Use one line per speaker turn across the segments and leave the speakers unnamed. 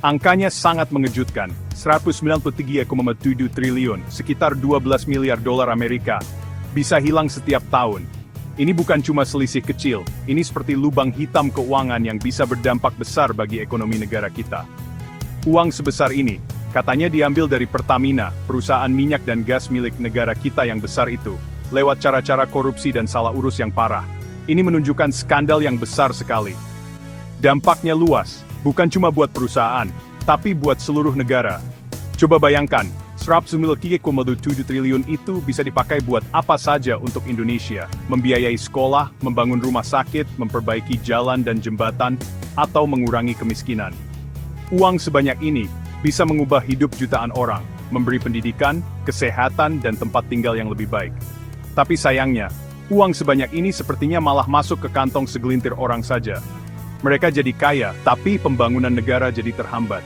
Angkanya sangat mengejutkan, 193,7 triliun, sekitar 12 miliar dolar Amerika, bisa hilang setiap tahun. Ini bukan cuma selisih kecil, ini seperti lubang hitam keuangan yang bisa berdampak besar bagi ekonomi negara kita. Uang sebesar ini, katanya diambil dari Pertamina, perusahaan minyak dan gas milik negara kita yang besar itu, lewat cara-cara korupsi dan salah urus yang parah. Ini menunjukkan skandal yang besar sekali. Dampaknya luas, bukan cuma buat perusahaan, tapi buat seluruh negara. Coba bayangkan, 193,7 triliun itu bisa dipakai buat apa saja untuk Indonesia, membiayai sekolah, membangun rumah sakit, memperbaiki jalan dan jembatan, atau mengurangi kemiskinan. Uang sebanyak ini bisa mengubah hidup jutaan orang, memberi pendidikan, kesehatan, dan tempat tinggal yang lebih baik. Tapi sayangnya, uang sebanyak ini sepertinya malah masuk ke kantong segelintir orang saja. Mereka jadi kaya, tapi pembangunan negara jadi terhambat.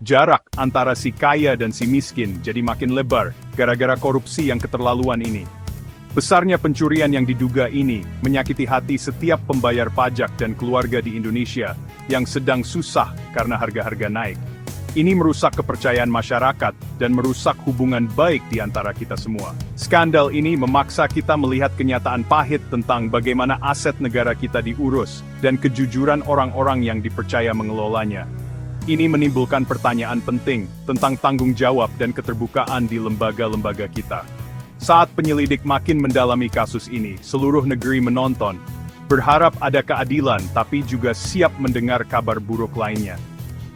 Jarak antara si kaya dan si miskin jadi makin lebar, gara-gara korupsi yang keterlaluan ini. Besarnya pencurian yang diduga ini menyakiti hati setiap pembayar pajak dan keluarga di Indonesia yang sedang susah karena harga-harga naik. Ini merusak kepercayaan masyarakat dan merusak hubungan baik di antara kita semua. Skandal ini memaksa kita melihat kenyataan pahit tentang bagaimana aset negara kita diurus dan kejujuran orang-orang yang dipercaya mengelolanya. Ini menimbulkan pertanyaan penting tentang tanggung jawab dan keterbukaan di lembaga-lembaga kita. Saat penyelidik makin mendalami kasus ini, seluruh negeri menonton, berharap ada keadilan tapi juga siap mendengar kabar buruk lainnya.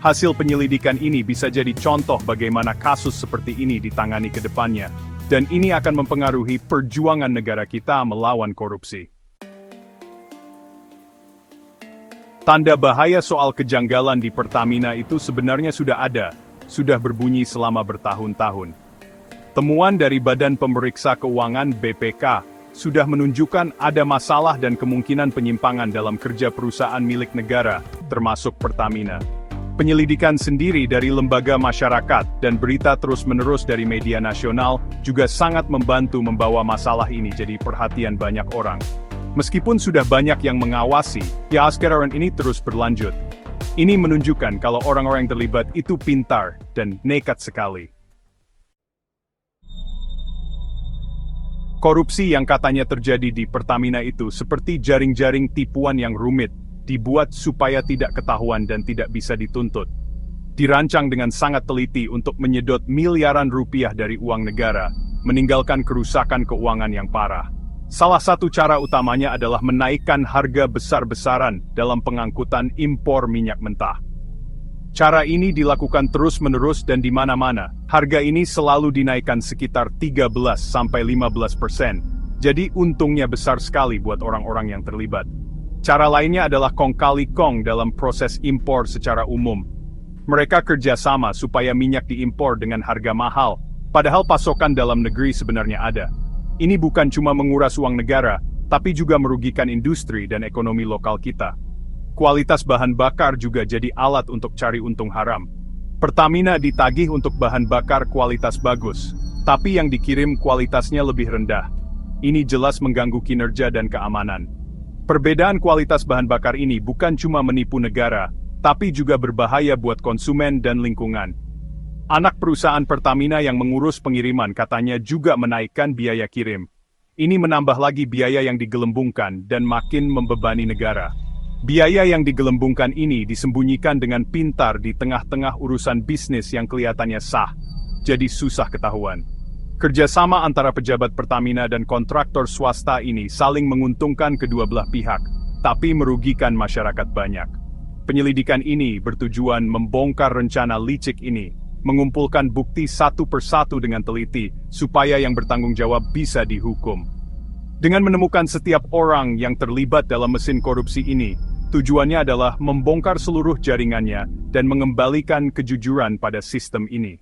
Hasil penyelidikan ini bisa jadi contoh bagaimana kasus seperti ini ditangani ke depannya, dan ini akan mempengaruhi perjuangan negara kita melawan korupsi. Tanda bahaya soal kejanggalan di Pertamina itu sebenarnya sudah ada, sudah berbunyi selama bertahun-tahun. Temuan dari Badan Pemeriksa Keuangan (BPK) sudah menunjukkan ada masalah dan kemungkinan penyimpangan dalam kerja perusahaan milik negara, termasuk Pertamina. Penyelidikan sendiri dari lembaga masyarakat dan berita terus-menerus dari media nasional juga sangat membantu membawa masalah ini jadi perhatian banyak orang. Meskipun sudah banyak yang mengawasi, keaskaran ini terus berlanjut. Ini menunjukkan kalau orang-orang yang terlibat itu pintar dan nekat sekali. Korupsi yang katanya terjadi di Pertamina itu seperti jaring-jaring tipuan yang rumit, dibuat supaya tidak ketahuan dan tidak bisa dituntut. Dirancang dengan sangat teliti untuk menyedot miliaran rupiah dari uang negara, meninggalkan kerusakan keuangan yang parah. Salah satu cara utamanya adalah menaikkan harga besar-besaran dalam pengangkutan impor minyak mentah. Cara ini dilakukan terus-menerus dan di mana-mana. Harga ini selalu dinaikkan sekitar 13-15%. Jadi untungnya besar sekali buat orang-orang yang terlibat. Cara lainnya adalah kong kali kong dalam proses impor secara umum. Mereka kerjasama supaya minyak diimpor dengan harga mahal, padahal pasokan dalam negeri sebenarnya ada. Ini bukan cuma menguras uang negara, tapi juga merugikan industri dan ekonomi lokal kita. Kualitas bahan bakar juga jadi alat untuk cari untung haram. Pertamina ditagih untuk bahan bakar kualitas bagus, tapi yang dikirim kualitasnya lebih rendah. Ini jelas mengganggu kinerja dan keamanan. Perbedaan kualitas bahan bakar ini bukan cuma menipu negara, tapi juga berbahaya buat konsumen dan lingkungan. Anak perusahaan Pertamina yang mengurus pengiriman katanya juga menaikkan biaya kirim. Ini menambah lagi biaya yang digelembungkan dan makin membebani negara. Biaya yang digelembungkan ini disembunyikan dengan pintar di tengah-tengah urusan bisnis yang kelihatannya sah, jadi susah ketahuan. Kerjasama antara pejabat Pertamina dan kontraktor swasta ini saling menguntungkan kedua belah pihak, tapi merugikan masyarakat banyak. Penyelidikan ini bertujuan membongkar rencana licik ini, mengumpulkan bukti satu persatu dengan teliti, supaya yang bertanggung jawab bisa dihukum. Dengan menemukan setiap orang yang terlibat dalam mesin korupsi ini, tujuannya adalah membongkar seluruh jaringannya dan mengembalikan kejujuran pada sistem ini.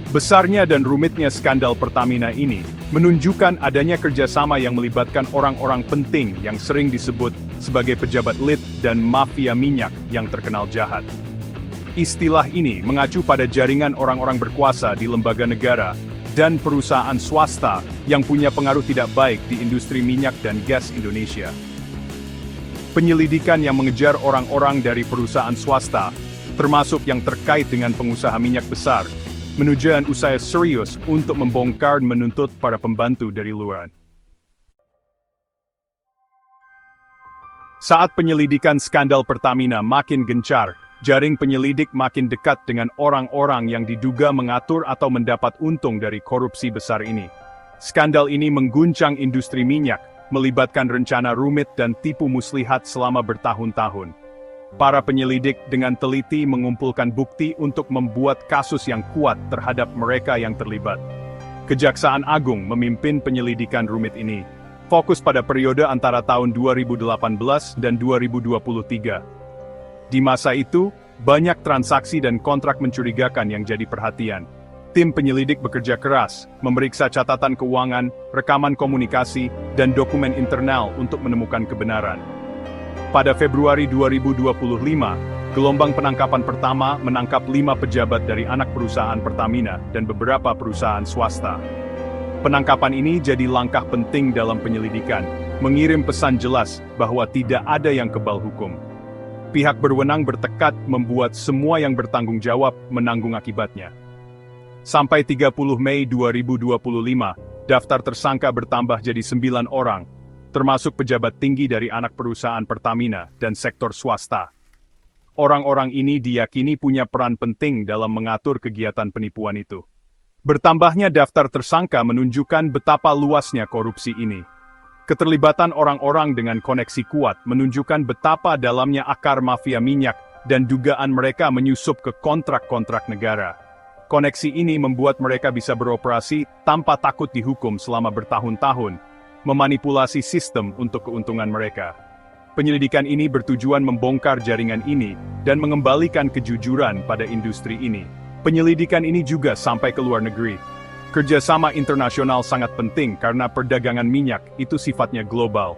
Besarnya dan rumitnya skandal Pertamina ini menunjukkan adanya kerjasama yang melibatkan orang-orang penting yang sering disebut sebagai pejabat elit dan mafia minyak yang terkenal jahat. Istilah ini mengacu pada jaringan orang-orang berkuasa di lembaga negara dan perusahaan swasta yang punya pengaruh tidak baik di industri minyak dan gas Indonesia. Penyelidikan yang mengejar orang-orang dari perusahaan swasta, termasuk yang terkait dengan pengusaha minyak besar, menunjukkan usaha serius untuk membongkar dan menuntut para pembantu dari luar. Saat penyelidikan skandal Pertamina makin gencar, jaring penyelidik makin dekat dengan orang-orang yang diduga mengatur atau mendapat untung dari korupsi besar ini. Skandal ini mengguncang industri minyak, melibatkan rencana rumit dan tipu muslihat selama bertahun-tahun. Para penyelidik dengan teliti mengumpulkan bukti untuk membuat kasus yang kuat terhadap mereka yang terlibat. Kejaksaan Agung memimpin penyelidikan rumit ini, fokus pada periode antara tahun 2018 dan 2023. Di masa itu, banyak transaksi dan kontrak mencurigakan yang jadi perhatian. Tim penyelidik bekerja keras, memeriksa catatan keuangan, rekaman komunikasi, dan dokumen internal untuk menemukan kebenaran. Pada Februari 2025, gelombang penangkapan pertama menangkap 5 pejabat dari anak perusahaan Pertamina dan beberapa perusahaan swasta. Penangkapan ini jadi langkah penting dalam penyelidikan, mengirim pesan jelas bahwa tidak ada yang kebal hukum. Pihak berwenang bertekad membuat semua yang bertanggung jawab menanggung akibatnya. Sampai 30 Mei 2025, daftar tersangka bertambah jadi 9 orang, termasuk pejabat tinggi dari anak perusahaan Pertamina dan sektor swasta. Orang-orang ini diyakini punya peran penting dalam mengatur kegiatan penipuan itu. Bertambahnya daftar tersangka menunjukkan betapa luasnya korupsi ini. Keterlibatan orang-orang dengan koneksi kuat menunjukkan betapa dalamnya akar mafia minyak dan dugaan mereka menyusup ke kontrak-kontrak negara. Koneksi ini membuat mereka bisa beroperasi tanpa takut dihukum selama bertahun-tahun, memanipulasi sistem untuk keuntungan mereka. Penyelidikan ini bertujuan membongkar jaringan ini dan mengembalikan kejujuran pada industri ini. Penyelidikan ini juga sampai ke luar negeri. Kerjasama internasional sangat penting karena perdagangan minyak itu sifatnya global.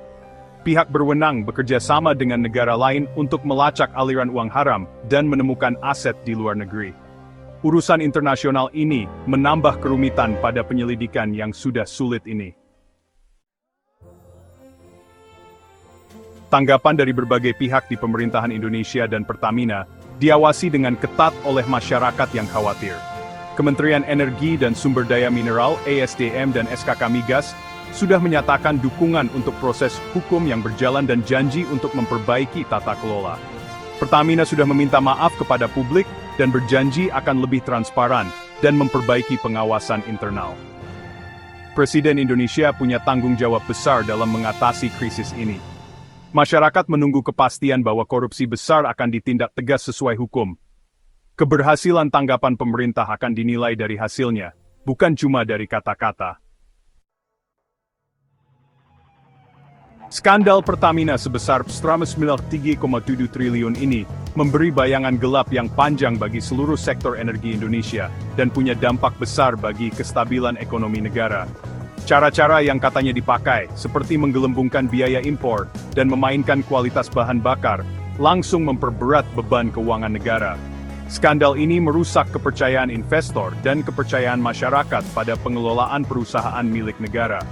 Pihak berwenang bekerja sama dengan negara lain untuk melacak aliran uang haram dan menemukan aset di luar negeri. Urusan internasional ini menambah kerumitan pada penyelidikan yang sudah sulit ini. Tanggapan dari berbagai pihak di pemerintahan Indonesia dan Pertamina diawasi dengan ketat oleh masyarakat yang khawatir. Kementerian Energi dan Sumber Daya Mineral (ESDM) dan SKK Migas sudah menyatakan dukungan untuk proses hukum yang berjalan dan janji untuk memperbaiki tata kelola. Pertamina sudah meminta maaf kepada publik dan berjanji akan lebih transparan dan memperbaiki pengawasan internal. Presiden Indonesia punya tanggung jawab besar dalam mengatasi krisis ini. Masyarakat menunggu kepastian bahwa korupsi besar akan ditindak tegas sesuai hukum. Keberhasilan tanggapan pemerintah akan dinilai dari hasilnya, bukan cuma dari kata-kata. Skandal Pertamina sebesar 3,7 triliun ini memberi bayangan gelap yang panjang bagi seluruh sektor energi Indonesia dan punya dampak besar bagi kestabilan ekonomi negara. Cara-cara yang katanya dipakai, seperti menggelembungkan biaya impor dan memainkan kualitas bahan bakar, langsung memperberat beban keuangan negara. Skandal ini merusak kepercayaan investor dan kepercayaan masyarakat pada pengelolaan perusahaan milik negara.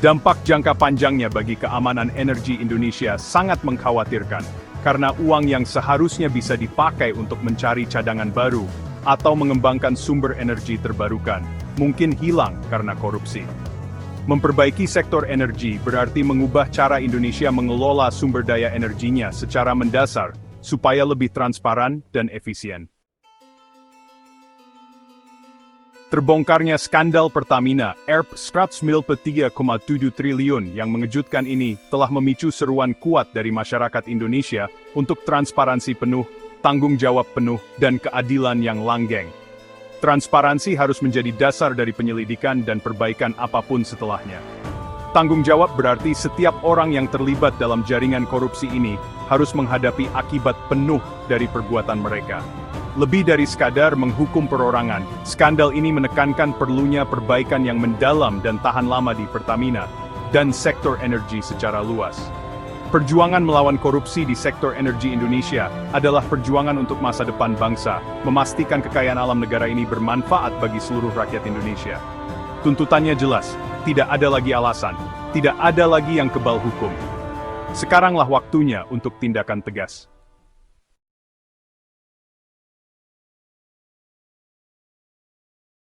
Dampak jangka panjangnya bagi keamanan energi Indonesia sangat mengkhawatirkan, karena uang yang seharusnya bisa dipakai untuk mencari cadangan baru atau mengembangkan sumber energi terbarukan, mungkin hilang karena korupsi. Memperbaiki sektor energi berarti mengubah cara Indonesia mengelola sumber daya energinya secara mendasar, supaya lebih transparan dan efisien. Terbongkarnya skandal Pertamina, Rp193,7 triliun yang mengejutkan ini telah memicu seruan kuat dari masyarakat Indonesia untuk transparansi penuh, tanggung jawab penuh, dan keadilan yang langgeng. Transparansi harus menjadi dasar dari penyelidikan dan perbaikan apapun setelahnya. Tanggung jawab berarti setiap orang yang terlibat dalam jaringan korupsi ini harus menghadapi akibat penuh dari perbuatan mereka. Lebih dari sekadar menghukum perorangan, skandal ini menekankan perlunya perbaikan yang mendalam dan tahan lama di Pertamina dan sektor energi secara luas. Perjuangan melawan korupsi di sektor energi Indonesia adalah perjuangan untuk masa depan bangsa, memastikan kekayaan alam negara ini bermanfaat bagi seluruh rakyat Indonesia. Tuntutannya jelas, tidak ada lagi alasan, tidak ada lagi yang kebal hukum. Sekaranglah waktunya untuk tindakan tegas.